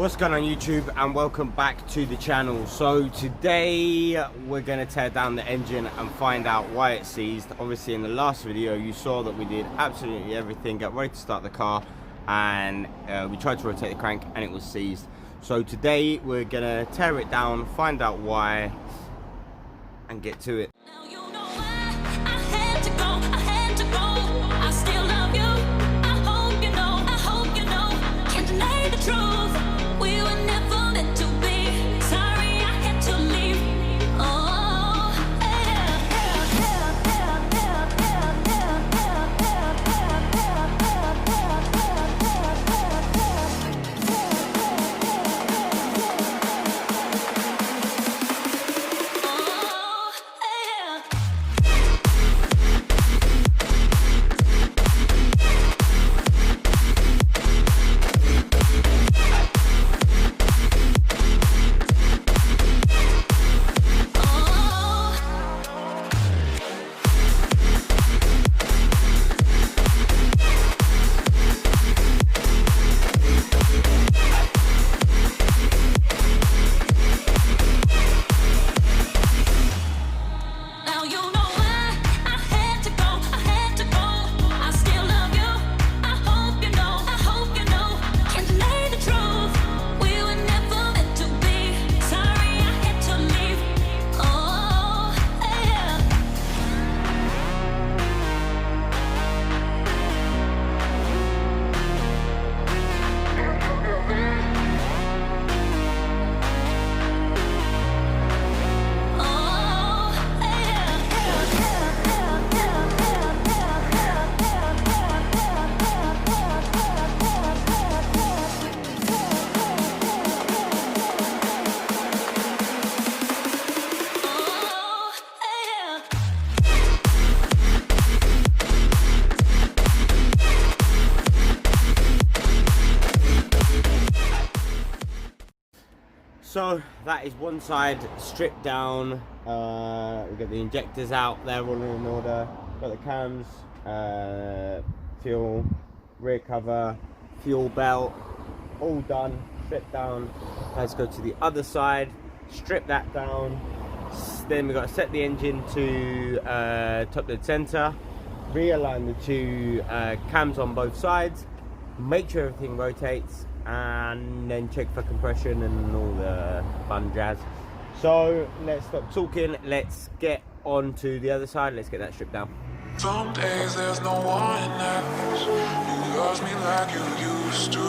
What's going on YouTube, and welcome back to the channel. So today we're going to tear down the engine and find out why it's seized. Obviously in the last video you saw that we did absolutely everything, got ready to start the car, and we tried to rotate the crank and it was seized. So today we're going to tear it down, find out why, and get to it. So that is one side stripped down. We've got the injectors out, they're all in order. Got the cams, fuel, rear cover, fuel belt, all done, stripped down. Let's go to the other side, strip that down. Then we've got to set the engine to top dead center, realign the two cams on both sides, make sure everything rotates, and then check for compression and all the fun jazz. So let's stop talking, let's get on to the other side, let's get that stripped down. Some days there's no one else who loves me like you used to.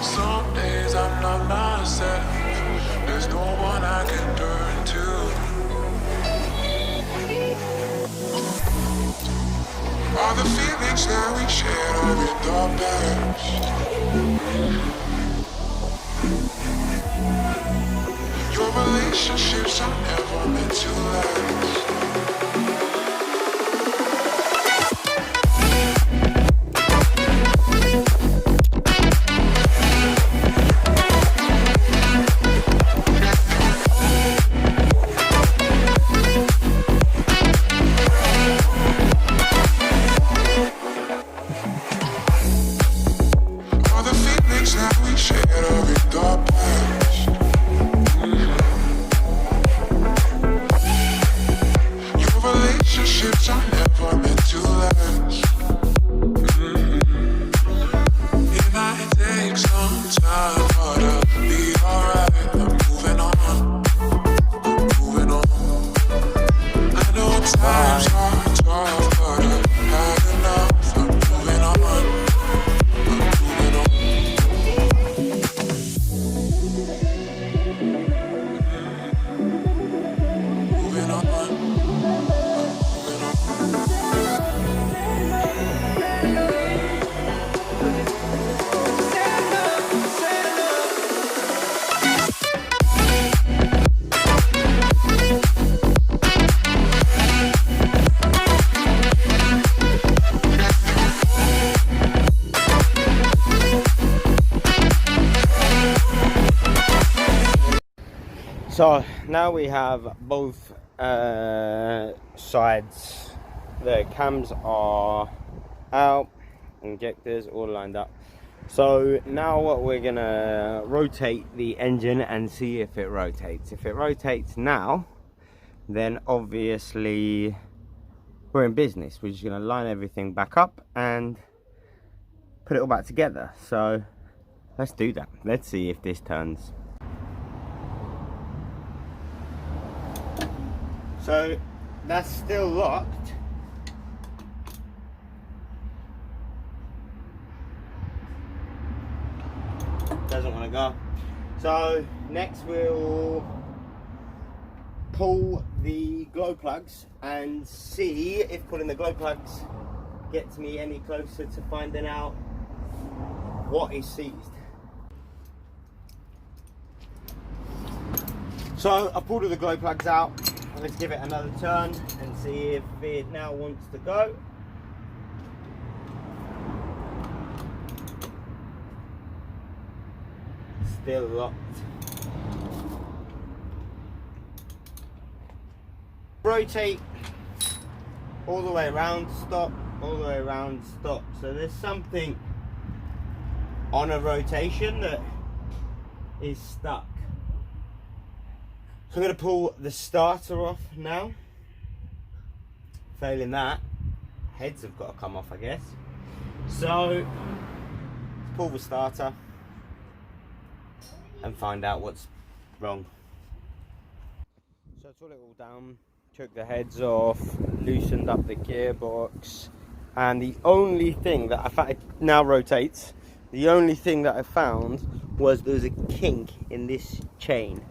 Some days I'm not myself, there's no one I can turn to. All the feelings that we shared are in the past. Your relationships are never meant to last. So now we have both sides. The cams are out, injectors all lined up. So now what we're gonna rotate the engine and see if it rotates. If it rotates now, then obviously we're in business. We're just gonna line everything back up and put it all back together. So let's do that. Let's see if this turns. So that's still locked. Doesn't want to go. So next we'll pull the glow plugs and see if pulling the glow plugs gets me any closer to finding out what is seized. So I pulled all the glow plugs out. Let's give it another turn and see if it now wants to go. Still locked. Rotate all the way around, stop, all the way around, stop. So there's something on a rotation that is stuck. So I'm going to pull the starter off now. Failing that, heads have got to come off, I guess. So let's pull the starter and find out what's wrong. So I took it all down, took the heads off, loosened up the gearbox, and the only thing that I found, it now rotates, the only thing that I found was there's a kink in this chain.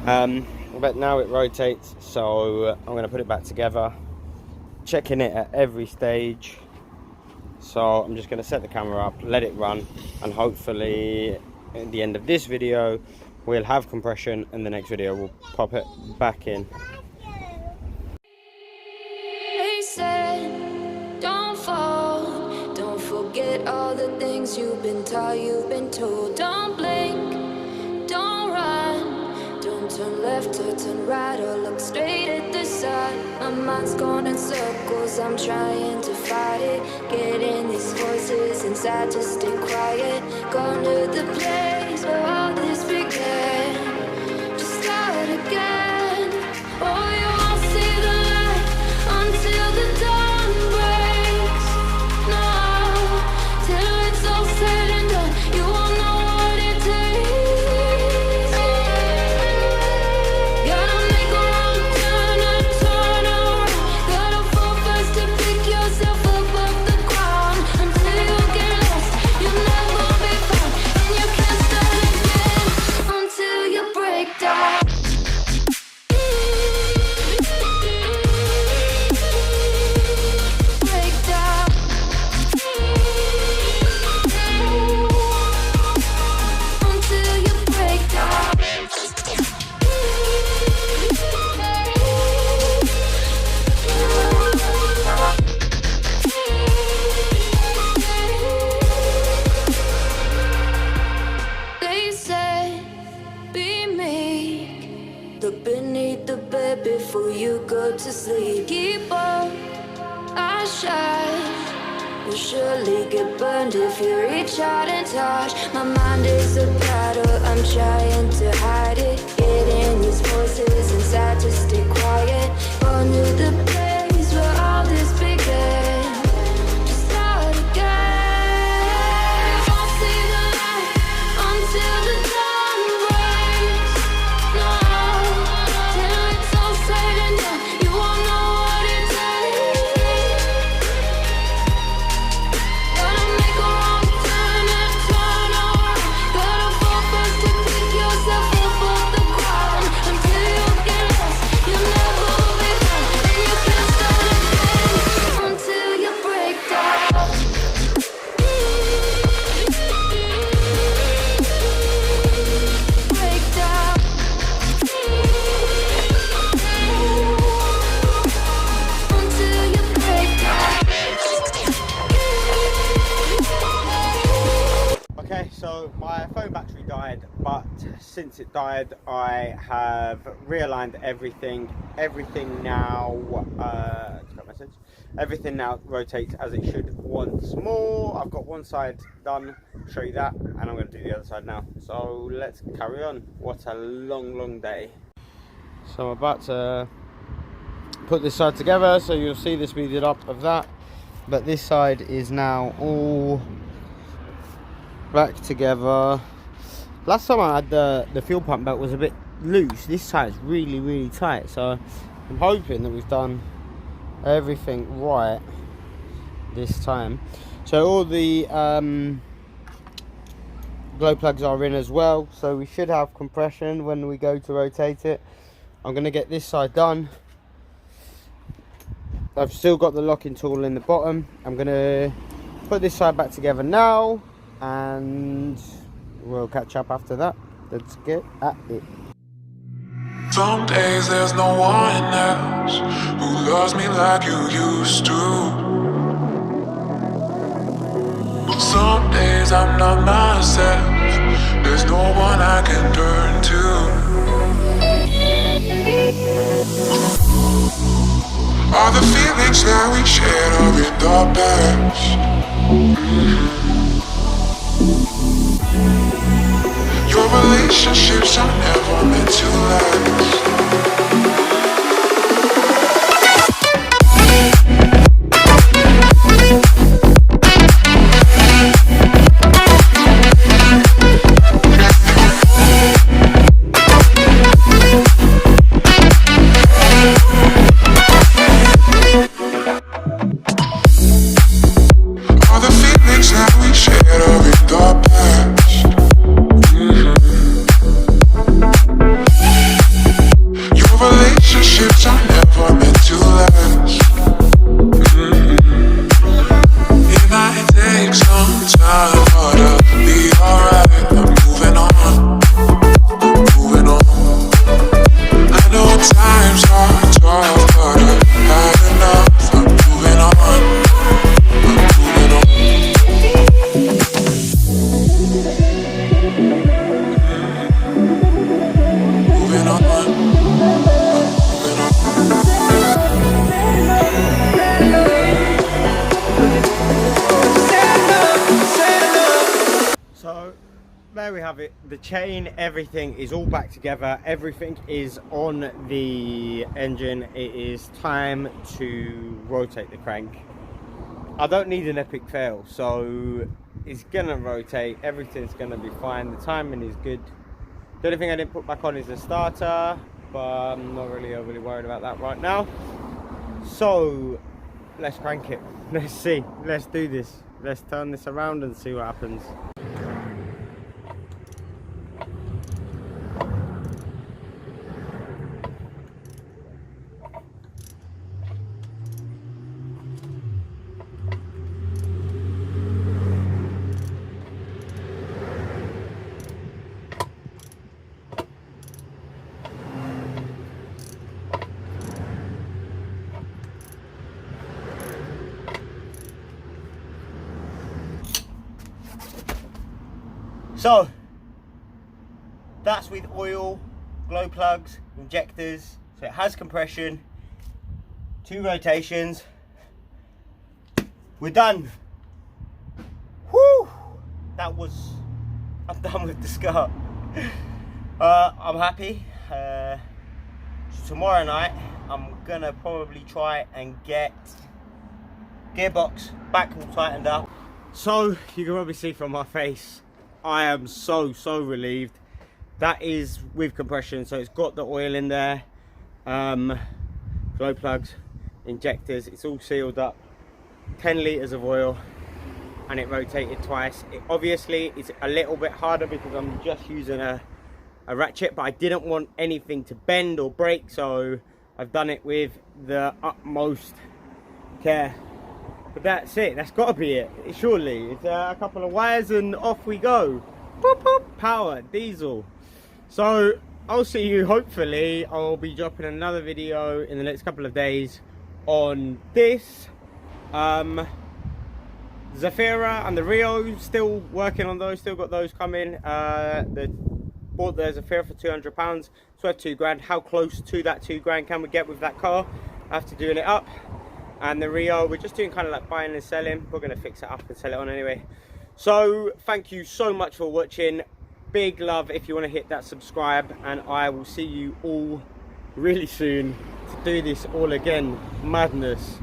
But now it rotates, so I'm going to put it back together, checking it at every stage. So I'm just going to set the camera up, let it run, and hopefully at the end of this video we'll have compression, and the next video we'll pop it back in. They said, don't fall, don't forget all the things you've been taught, you've been told. Don't blink, don't run, don't turn left or turn right or look straight at the sun. My mind's going in circles, I'm trying to fight it, getting these voices inside to stay quiet. Gone to the place where all this began, just start again. Oh, you won't see the light until the dawn breaks. No, till it's all said and done, you won't know what it takes. Gotta make a wrong turn and turn around. Gotta fall fast to pick yourself up off the ground. Until you get lost, you'll never be found, and you can't start again until you break down. Break down. Until you break down. They say, be meek, look beneath the bed before you go to sleep. Keep on, I shine, will surely get burned if you reach out and touch. My mind is a battle, I'm trying to hide it, getting these voices inside to stay quiet. Gone to the place where all this began, just start again. You won't see the light until the dawn breaks. No, till it's all said and done, you won't know what it takes. Gotta make a wrong turn and turn around. Gotta fall fast to pick yourself up off the ground. Until you get lost, you'll never be found, and you so my phone battery died, but since it died I have realigned everything. Everything now everything now rotates as it should once more. I've got one side done, show you that, and I'm going to do the other side now. So let's carry on. What a long day. So I'm about to put this side together, so you'll see the speeded up of that, but this side is now all back together. Last time I had the fuel pump belt was a bit loose. This side's really tight, so I'm hoping that we've done everything right this time. So all the glow plugs are in as well, so we should have compression when we go to rotate it. I'm going to get this side done. I've still got the locking tool in the bottom. I'm going to put this side back together now, and we'll catch up after that. Let's get at it. Some days there's no one else who loves me like you used to. Some days I'm not myself, there's no one I can turn to. All the feelings that we shared are in the past. Your relationships are never meant to last. All the feelings that we shared are in the past. Your relationships are never meant to last. It might take some time, but I'll be alright. I'm moving on, I'm moving on. I know times are tough, but I've had enough. I'm moving on, I'm moving on. Moving on, moving on. So there we have it. The chain, everything is all back together. Everything is on the engine. It is time to rotate the crank. I don't need an epic fail, so it's gonna rotate. Everything's gonna be fine. The timing is good. The only thing I didn't put back on is the starter, but I'm not really overly worried about that right now. So let's crank it. Let's see. Let's do this. Let's turn this around and see what happens. So that's with oil, glow plugs, injectors, so it has compression, 2 rotations. We're done. Whoo! I'm done with the Scar. I'm happy. Tomorrow night I'm gonna probably try and get gearbox back all tightened up. So you can probably see from my face, I am so relieved. That is with compression, so it's got the oil in there, glow plugs, injectors, it's all sealed up, 10 litres of oil, and it rotated twice. Obviously it's a little bit harder because I'm just using a ratchet, but I didn't want anything to bend or break, so I've done it with the utmost care. But that's it, that's got to be it, surely. It's a couple of wires and off we go. Boop, boop, power, diesel. So I'll see you, hopefully I'll be dropping another video in the next couple of days on this. Zafira and the Rio, still working on those, still got those coming. Bought the Zafira for £200, it's worth £2 grand. How close to that £2 can we get with that car after doing it up? And the Rio, we're just doing kind of like buying and selling. We're going to fix it up and sell it on anyway. So thank you so much for watching. Big love if you want to hit that subscribe, and I will see you all really soon to do this all again. Madness.